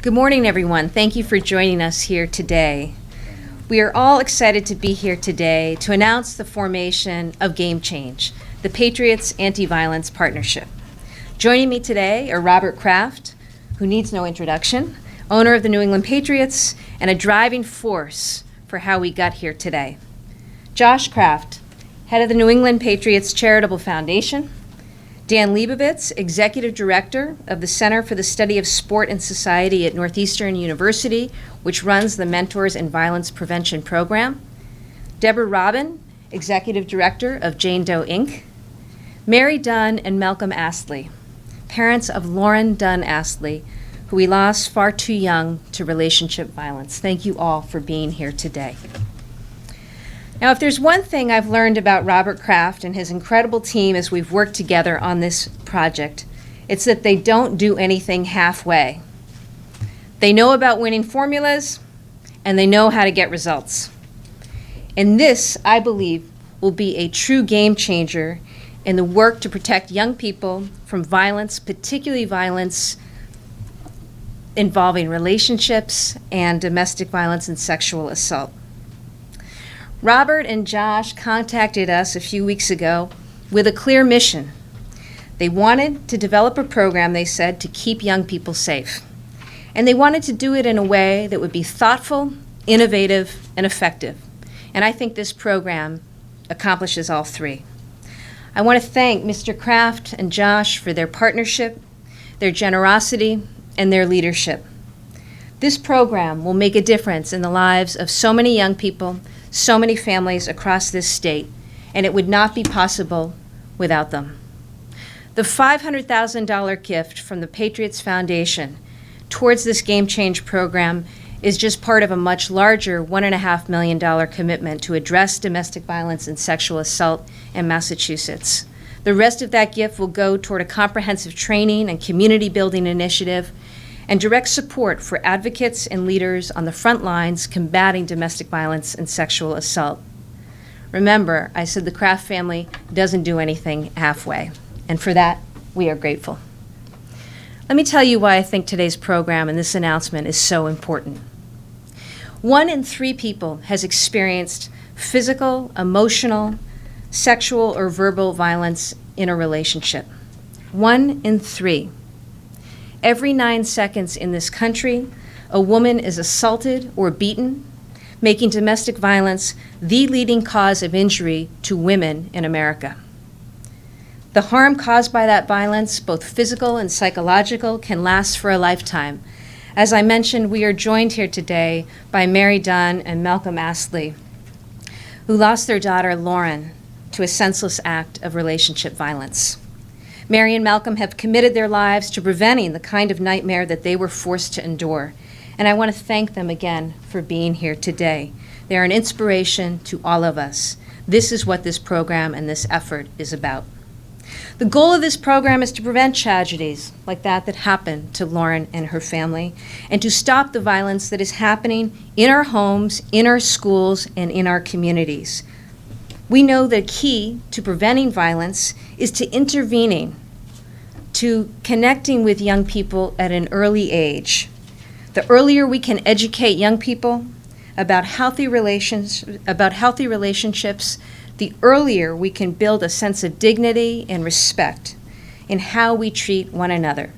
Good morning, everyone. Thank you for joining us here today. We are all excited to be here today to announce the formation of Game Change, the Patriots Anti-Violence Partnership. Joining me today are Robert Kraft, who needs no introduction, owner of the New England Patriots, and a driving force for how we got here today. Josh Kraft, head of the New England Patriots Charitable Foundation. Dan Leibovitz, Executive Director of the Center for the Study of Sport and Society at Northeastern University, which runs the Mentors in Violence Prevention Program. Deborah Robin, Executive Director of Jane Doe, Inc. Mary Dunn and Malcolm Astley, parents of Lauren Dunn Astley, who we lost far too young to relationship violence. Thank you all for being here today. Now, if there's one thing I've learned about Robert Kraft and his incredible team as we've worked together on this project, it's that they don't do anything halfway. They know about winning formulas, and they know how to get results. And this, I believe, will be a true game changer in the work to protect young people from violence, particularly violence involving relationships and domestic violence and sexual assault. Robert and Josh contacted us a few weeks ago with a clear mission. They wanted to develop a program, they said, to keep young people safe. And they wanted to do it in a way that would be thoughtful, innovative, and effective. And I think this program accomplishes all three. I want to thank Mr. Kraft and Josh for their partnership, their generosity, and their leadership. This program will make a difference in the lives of so many young people, so many families across this state, and it would not be possible without them. The $500,000 gift from the Patriots Foundation towards this Game Change program is just part of a much larger $1.5 million commitment to address domestic violence and sexual assault in Massachusetts. The rest of that gift will go toward a comprehensive training and community building initiative and direct support for advocates and leaders on the front lines combating domestic violence and sexual assault. Remember, I said the Kraft family doesn't do anything halfway, and for that, we are grateful. Let me tell you why I think today's program and this announcement is so important. 1 in 3 people has experienced physical, emotional, sexual, or verbal violence in a relationship. 1 in 3. Every 9 seconds in this country, a woman is assaulted or beaten, making domestic violence the leading cause of injury to women in America. The harm caused by that violence, both physical and psychological, can last for a lifetime. As I mentioned, we are joined here today by Mary Dunn and Malcolm Astley, who lost their daughter, Lauren, to a senseless act of relationship violence. Mary and Malcolm have committed their lives to preventing the kind of nightmare that they were forced to endure. And I want to thank them again for being here today. They are an inspiration to all of us. This is what this program and this effort is about. The goal of this program is to prevent tragedies like that happened to Lauren and her family, and to stop the violence that is happening in our homes, in our schools, and in our communities. We know the key to preventing violence is to intervening, to connecting with young people at an early age. The earlier we can educate young people about healthy relationships, the earlier we can build a sense of dignity and respect in how we treat one another.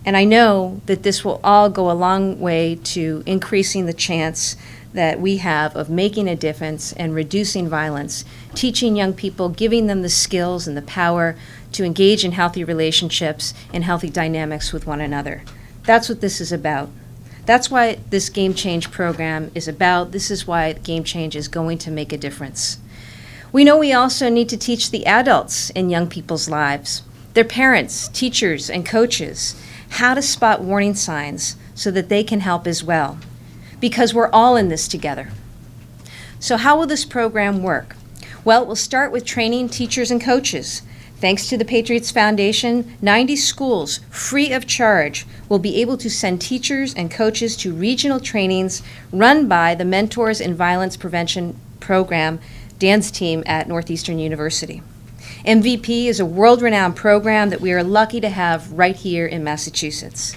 And I know that this will all go a long way to increasing the chance that we have of making a difference and reducing violence, teaching young people, giving them the skills and the power to engage in healthy relationships and healthy dynamics with one another. That's what this is about. That's why this Game Change program is about. This is why Game Change is going to make a difference. We know we also need to teach the adults in young people's lives, their parents, teachers, and coaches, how to spot warning signs so that they can help as well, because we're all in this together. So how will this program work? Well, it will start with training teachers and coaches. Thanks to the Patriots Foundation, 90 schools, free of charge, will be able to send teachers and coaches to regional trainings run by the Mentors in Violence Prevention Program, Dan's team at Northeastern University. MVP is a world-renowned program that we are lucky to have right here in Massachusetts.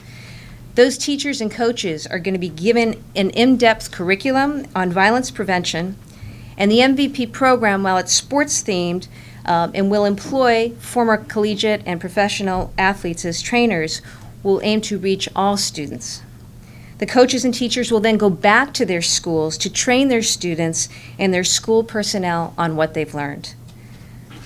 Those teachers and coaches are going to be given an in-depth curriculum on violence prevention, and the MVP program, while it's sports-themed and will employ former collegiate and professional athletes as trainers, will aim to reach all students. The coaches and teachers will then go back to their schools to train their students and their school personnel on what they've learned.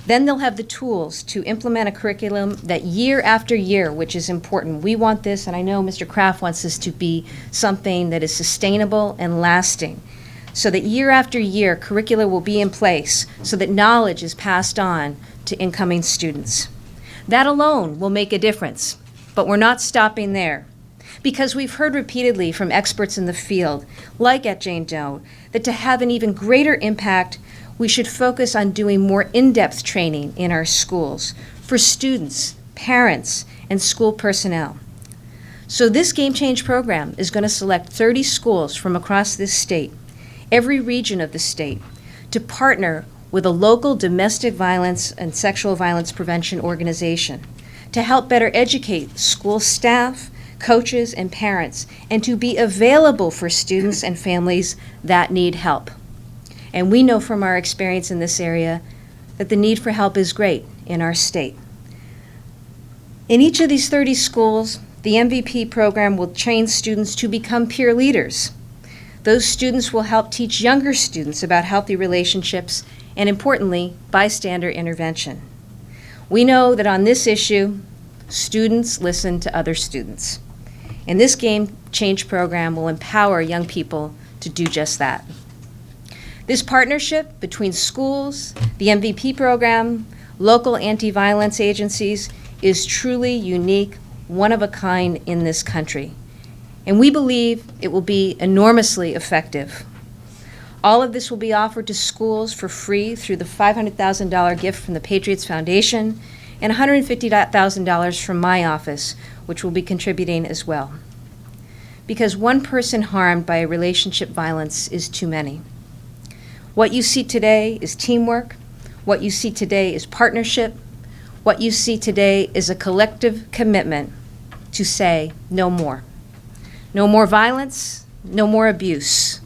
Then they'll have the tools to implement a curriculum that year after year, which is important. We want this, and I know Mr. Kraft wants this to be something that is sustainable and lasting, so that year after year, curricula will be in place so that knowledge is passed on to incoming students. That alone will make a difference, but we're not stopping there. Because we've heard repeatedly from experts in the field, like at Jane Doe, that to have an even greater impact, we should focus on doing more in-depth training in our schools for students, parents, and school personnel. So this Game Change program is going to select 30 schools from across this state, every region of the state, to partner with a local domestic violence and sexual violence prevention organization to help better educate school staff, coaches, and parents, and to be available for students and families that need help. And we know from our experience in this area that the need for help is great in our state. In each of these 30 schools, the MVP program will train students to become peer leaders. Those students will help teach younger students about healthy relationships and, importantly, bystander intervention. We know that on this issue, students listen to other students. And this Game Change program will empower young people to do just that. This partnership between schools, the MVP program, local anti-violence agencies is truly unique, one of a kind in this country. And we believe it will be enormously effective. All of this will be offered to schools for free through the $500,000 gift from the Patriots Foundation and $150,000 from my office, which will be contributing as well. Because one person harmed by a relationship violence is too many. What you see today is teamwork. What you see today is partnership. What you see today is a collective commitment to say no more. No more violence, no more abuse.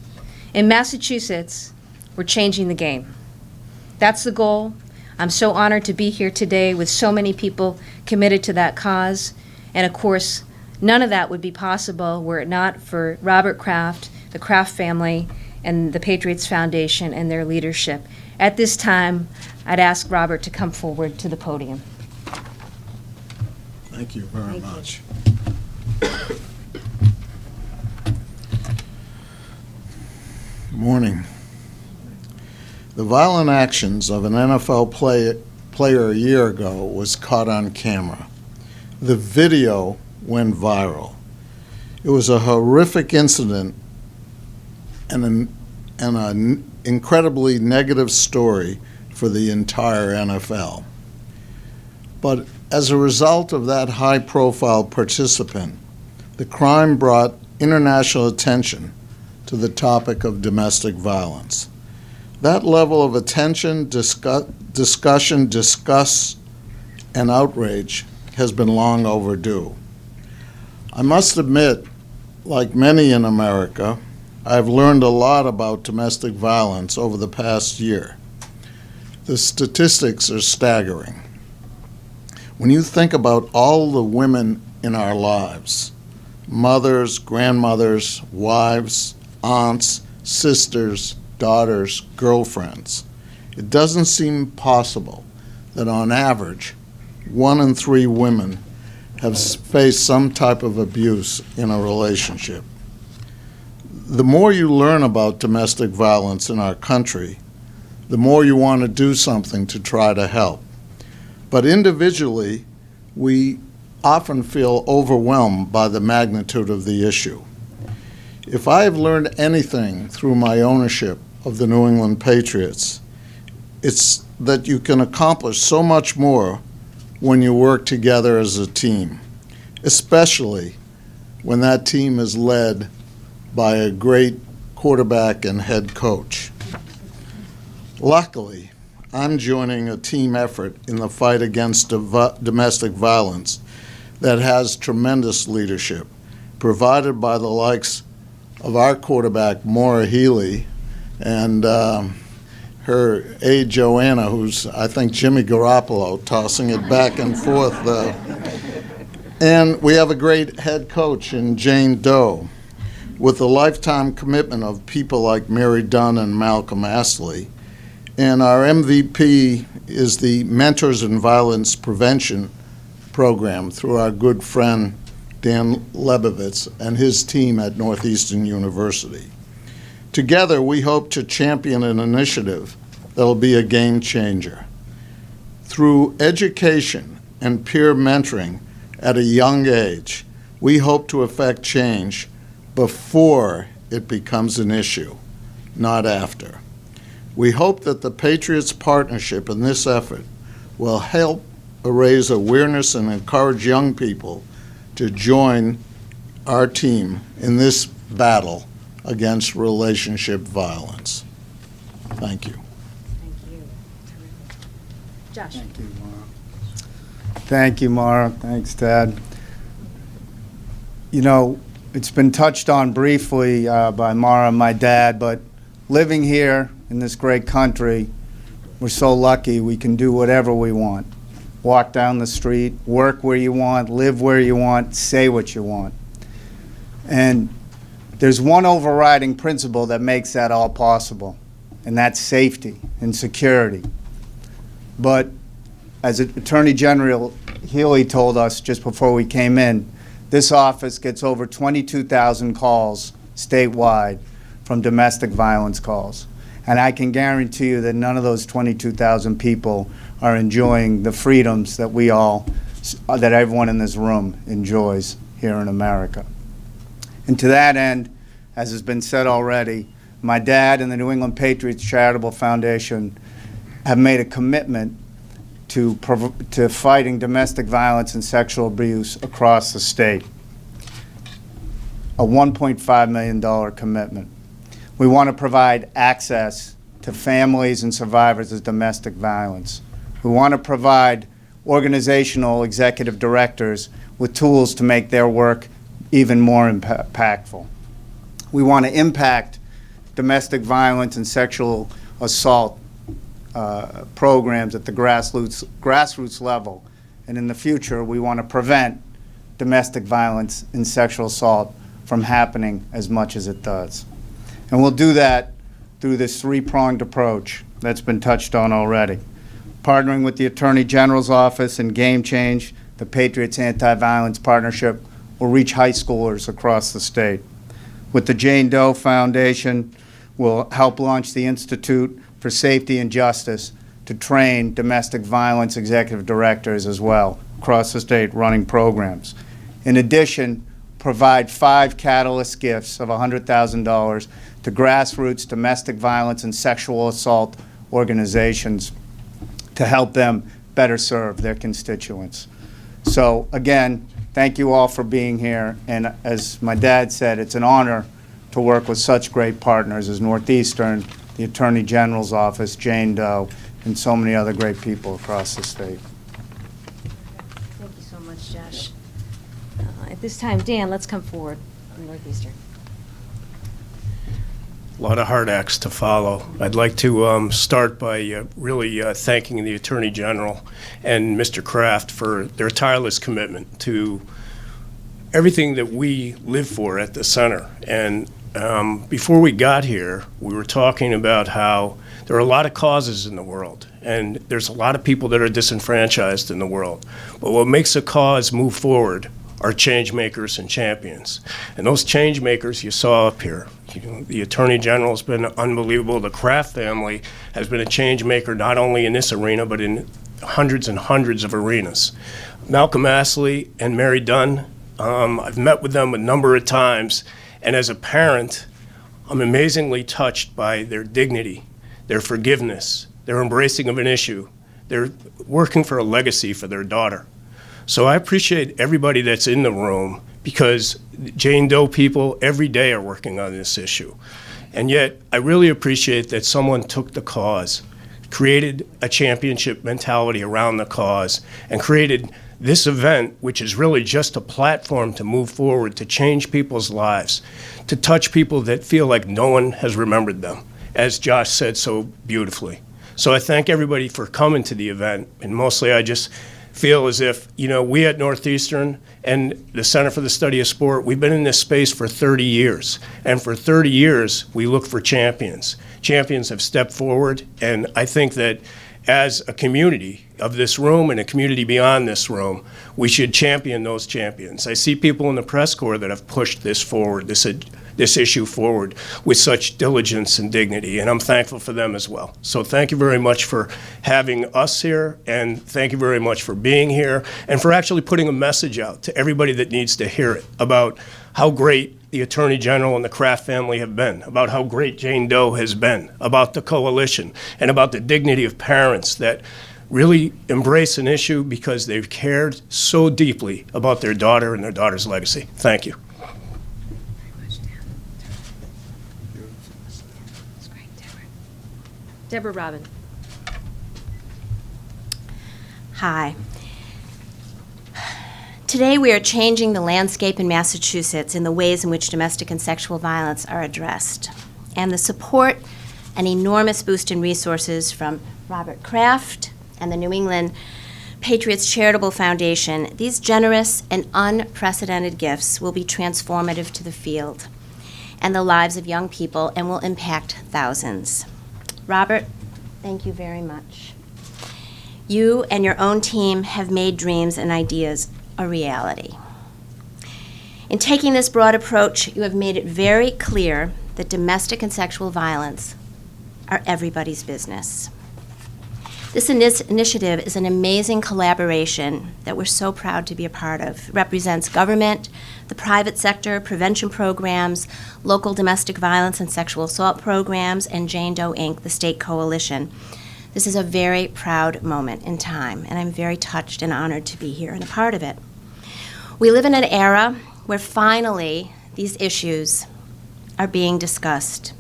In Massachusetts, we're changing the game. That's the goal. I'm so honored to be here today with so many people committed to that cause. And of course, none of that would be possible were it not for Robert Kraft, the Kraft family, and the Patriots Foundation and their leadership. At this time, I'd ask Robert to come forward to the podium. Thank you very much. Good morning. The violent actions of an NFL player a year ago was caught on camera. The video went viral. It was a horrific incident and an incredibly negative story for the entire NFL. But as a result of that high-profile participant, the crime brought international attention to the topic of domestic violence. That level of attention, discussion, disgust, and outrage has been long overdue. I must admit, like many in America, I've learned a lot about domestic violence over the past year. The statistics are staggering. When you think about all the women in our lives, mothers, grandmothers, wives, aunts, sisters, daughters, girlfriends, it doesn't seem possible that on average, 1 in 3 women have faced some type of abuse in a relationship. The more you learn about domestic violence in our country, the more you want to do something to try to help. But individually, we often feel overwhelmed by the magnitude of the issue. If I have learned anything through my ownership of the New England Patriots, it's that you can accomplish so much more when you work together as a team, especially when that team is led by a great quarterback and head coach. Luckily, I'm joining a team effort in the fight against domestic violence that has tremendous leadership, provided by the likes of our quarterback, Maura Healey, and her aide, Joanna, who's, I think, Jimmy Garoppolo, tossing it back and forth. And we have a great head coach in Jane Doe, with the lifetime commitment of people like Mary Dunn and Malcolm Astley. And our MVP is the Mentors in Violence Prevention program through our good friend Dan Lebovitz and his team at Northeastern University. Together, we hope to champion an initiative that'll be a game changer. Through education and peer mentoring at a young age, we hope to effect change before it becomes an issue, not after. We hope that the Patriots partnership in this effort will help raise awareness and encourage young people to join our team in this battle against relationship violence. Thank you. Thank you. Terrific. Josh. Thank you, Mara. Thank you, Mara. Thanks, Ted. You know, it's been touched on briefly by Mara and my dad, but living here in this great country, we're so lucky we can do whatever we want. Walk down the street, work where you want, live where you want, say what you want. And there's one overriding principle that makes that all possible, and that's safety and security. But as Attorney General Healey told us just before we came in, this office gets over 22,000 calls statewide from domestic violence calls. And I can guarantee you that none of those 22,000 people are enjoying the freedoms that that everyone in this room enjoys here in America. And to that end, as has been said already, my dad and the New England Patriots Charitable Foundation have made a commitment to fighting domestic violence and sexual abuse across the state. A $1.5 million commitment. We want to provide access to families and survivors of domestic violence. We want to provide organizational executive directors with tools to make their work even more impactful. We want to impact domestic violence and sexual assault programs at the grassroots level. And in the future, we want to prevent domestic violence and sexual assault from happening as much as it does. And we'll do that through this three-pronged approach that's been touched on already. Partnering with the Attorney General's office and Game Change, the Patriots Anti-Violence Partnership will reach high schoolers across the state. With the Jane Doe Foundation, we'll help launch the Institute for Safety and Justice to train domestic violence executive directors as well across the state running programs. In addition, provide 5 catalyst gifts of $100,000 to grassroots domestic violence and sexual assault organizations to help them better serve their constituents. So again, thank you all for being here. And as my dad said, it's an honor to work with such great partners as Northeastern, the Attorney General's office, Jane Doe, and so many other great people across the state. Thank you so much, Josh. At this time, Dan, let's come forward from Northeastern. A lot of hard acts to follow. I'd like to start by really thanking the Attorney General and Mr. Kraft for their tireless commitment to everything that we live for at the center. And before we got here, we were talking about how there are a lot of causes in the world, and there's a lot of people that are disenfranchised in the world. But what makes a cause move forward are change makers and champions. And those change makers you saw up here. You know, the Attorney General has been unbelievable. The Kraft family has been a change maker not only in this arena, but in hundreds and hundreds of arenas. Malcolm Astley and Mary Dunn, I've met with them a number of times, and as a parent, I'm amazingly touched by their dignity, their forgiveness, their embracing of an issue. They're working for a legacy for their daughter. So I appreciate everybody that's in the room, because Jane Doe people every day are working on this issue. And yet, I really appreciate that someone took the cause, created a championship mentality around the cause, and created this event, which is really just a platform to move forward, to change people's lives, to touch people that feel like no one has remembered them, as Josh said so beautifully. So I thank everybody for coming to the event, and mostly I just feel as if, we at Northeastern and the Center for the Study of Sport, we've been in this space for 30 years. And for 30 years, we look for champions. Champions have stepped forward, and I think that as a community of this room and a community beyond this room, we should champion those champions. I see people in the press corps that have pushed this forward, this issue forward with such diligence and dignity, and I'm thankful for them as well. So thank you very much for having us here, and thank you very much for being here, and for actually putting a message out to everybody that needs to hear it about how great the Attorney General and the Kraft family have been, about how great Jane Doe has been, about the coalition, and about the dignity of parents that really embrace an issue because they've cared so deeply about their daughter and their daughter's legacy. Thank you. Deborah Robin. Hi. Today we are changing the landscape in Massachusetts in the ways in which domestic and sexual violence are addressed. And the support and enormous boost in resources from Robert Kraft and the New England Patriots Charitable Foundation, these generous and unprecedented gifts will be transformative to the field and the lives of young people and will impact thousands. Robert, thank you very much. You and your own team have made dreams and ideas a reality. In taking this broad approach, you have made it very clear that domestic and sexual violence are everybody's business. This initiative is an amazing collaboration that we're so proud to be a part of. It represents government, the private sector, prevention programs, local domestic violence and sexual assault programs, and Jane Doe, Inc., the state coalition. This is a very proud moment in time, and I'm very touched and honored to be here and a part of it. We live in an era where finally these issues are being discussed.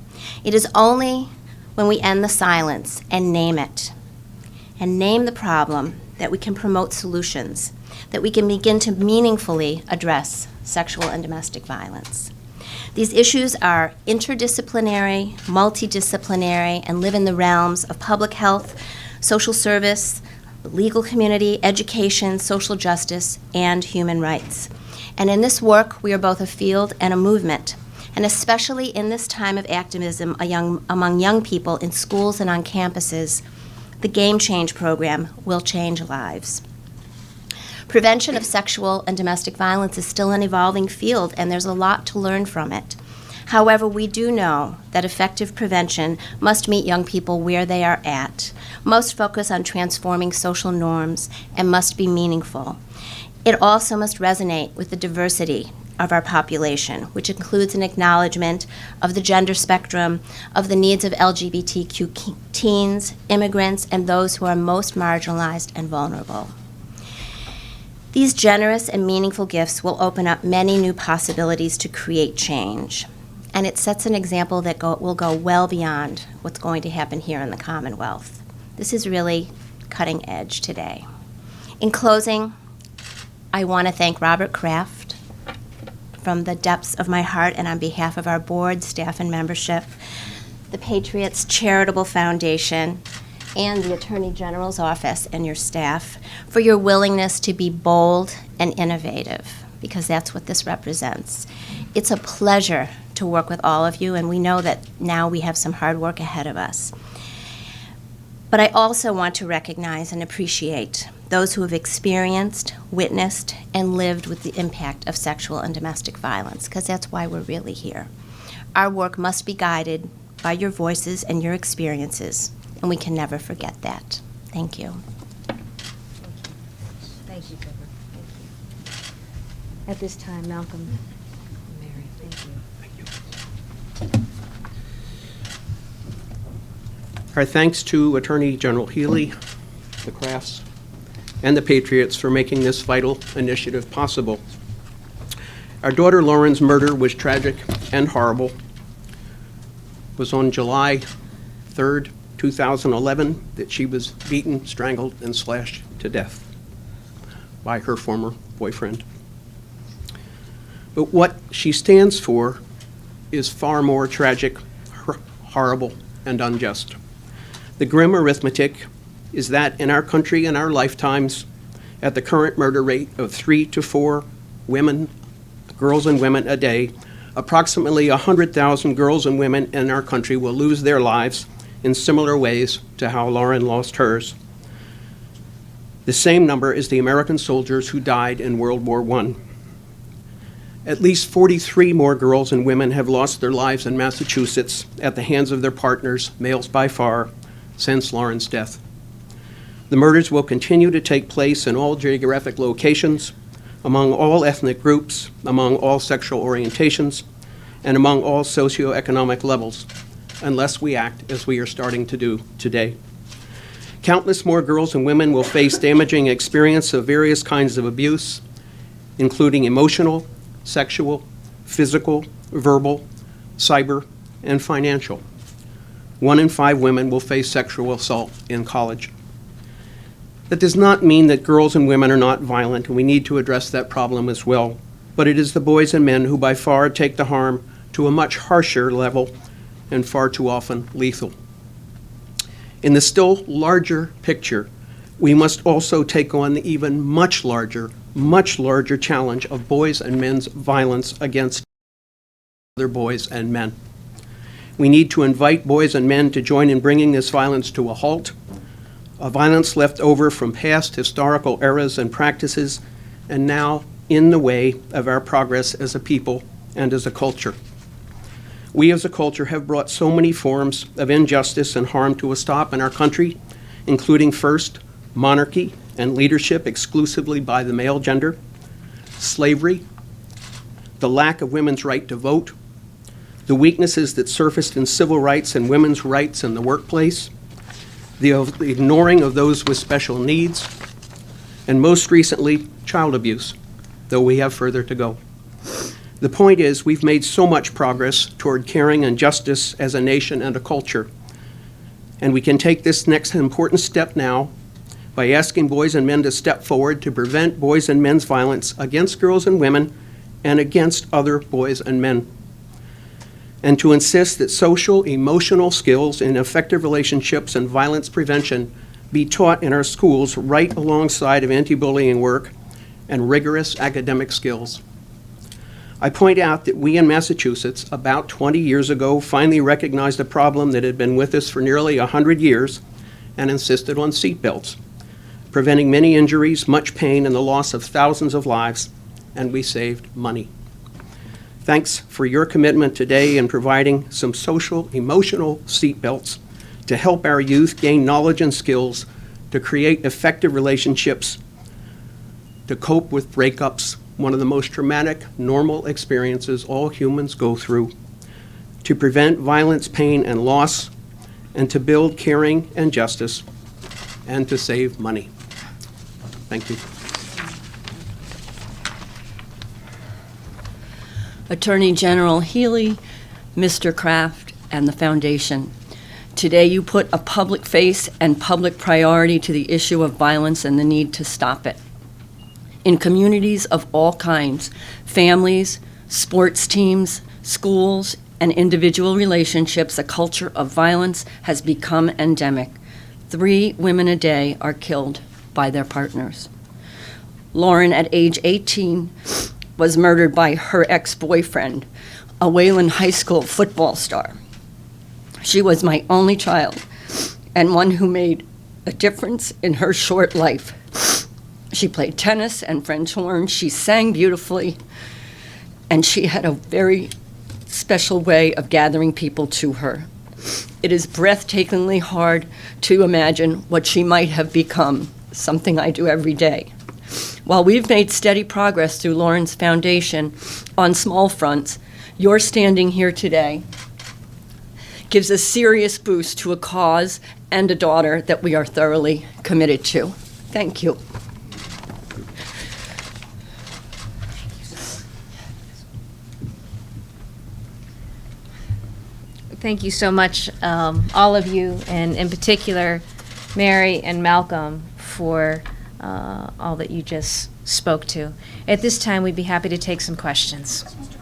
It is only when we end the silence and name it, and name the problem, that we can promote solutions, that we can begin to meaningfully address sexual and domestic violence. These issues are interdisciplinary, multidisciplinary, and live in the realms of public health, social service, the legal community, education, social justice, and human rights. And in this work, we are both a field and a movement. And especially in this time of activism among young people in schools and on campuses, the Game Change program will change lives. Prevention of sexual and domestic violence is still an evolving field, and there's a lot to learn from it. However, we do know that effective prevention must meet young people where they are at, must focus on transforming social norms, and must be meaningful. It also must resonate with the diversity of our population, which includes an acknowledgement of the gender spectrum, of the needs of LGBTQ teens, immigrants, and those who are most marginalized and vulnerable. These generous and meaningful gifts will open up many new possibilities to create change. And it sets an example that will go well beyond what's going to happen here in the Commonwealth. This is really cutting edge today. In closing, I want to thank Robert Kraft from the depths of my heart and on behalf of our board, staff, and membership, the Patriots Charitable Foundation, and the Attorney General's office and your staff for your willingness to be bold and innovative, because that's what this represents. It's a pleasure to work with all of you, and we know that now we have some hard work ahead of us. But I also want to recognize and appreciate those who have experienced, witnessed, and lived with the impact of sexual and domestic violence, because that's why we're really here. Our work must be guided by your voices and your experiences, and we can never forget that. Thank you. Thank you, Deborah. Thank you. At this time, Malcolm. Mary, thank you. Our thanks to Attorney General Healey, the Crafts, and the Patriots for making this vital initiative possible. Our daughter Lauren's murder was tragic and horrible. It was on July 3rd, 2011, that she was beaten, strangled, and slashed to death. by her former boyfriend. But what she stands for is far more tragic, horrible, and unjust. The grim arithmetic is that in our country, in our lifetimes, at the current murder rate of 3 to 4 women, girls and women a day, approximately 100,000 girls and women in our country will lose their lives in similar ways to how Lauren lost hers. The same number is the American soldiers who died in World War I. At least 43 more girls and women have lost their lives in Massachusetts at the hands of their partners, males by far, since Lauren's death. The murders will continue to take place in all geographic locations, among all ethnic groups, among all sexual orientations, and among all socioeconomic levels, unless we act as we are starting to do today. Countless more girls and women will face damaging experience of various kinds of abuse, including emotional, sexual, physical, verbal, cyber, and financial. 1 in 5 women will face sexual assault in college. That does not mean that girls and women are not violent, and we need to address that problem as well. But it is the boys and men who by far take the harm to a much harsher level and far too often lethal. In the still larger picture, we must also take on the even much larger challenge of boys and men's violence against other boys and men. We need to invite boys and men to join in bringing this violence to a halt, a violence left over from past historical eras and practices, and now in the way of our progress as a people and as a culture. We as a culture have brought so many forms of injustice and harm to a stop in our country, including first, monarchy and leadership exclusively by the male gender, slavery, the lack of women's right to vote, the weaknesses that surfaced in civil rights and women's rights in the workplace, the ignoring of those with special needs, and most recently, child abuse, though we have further to go. The point is, we've made so much progress toward caring and justice as a nation and a culture, and we can take this next important step now by asking boys and men to step forward to prevent boys and men's violence against girls and women and against other boys and men, and to insist that social, emotional skills in effective relationships and violence prevention be taught in our schools right alongside of anti-bullying work and rigorous academic skills. I point out that we in Massachusetts, about 20 years ago, finally recognized a problem that had been with us for nearly 100 years and insisted on seatbelts, preventing many injuries, much pain, and the loss of thousands of lives, and we saved money. Thanks for your commitment today in providing some social, emotional seatbelts to help our youth gain knowledge and skills to create effective relationships, to cope with breakups, one of the most traumatic, normal experiences all humans go through, to prevent violence, pain, and loss, and to build caring and justice, and to save money. Thank you. Attorney General Healey, Mr. Kraft, and the Foundation. Today you put a public face and public priority to the issue of violence and the need to stop it. In communities of all kinds, families, sports teams, schools, and individual relationships, a culture of violence has become endemic. 3 women a day are killed by their partners. Lauren, at age 18, was murdered by her ex-boyfriend, a Wayland High School football star. She was my only child and one who made a difference in her short life. She played tennis and French horn. She sang beautifully, and she had a very special way of gathering people to her. It is breathtakingly hard to imagine what she might have become, something I do every day. While we've made steady progress through Lauren's Foundation on small fronts, your standing here today gives a serious boost to a cause and a daughter that we are thoroughly committed to. Thank you. Thank you so much, all of you, and in particular, Mary and Malcolm, for all that you just spoke to. At this time, we'd be happy to take some questions. Mr.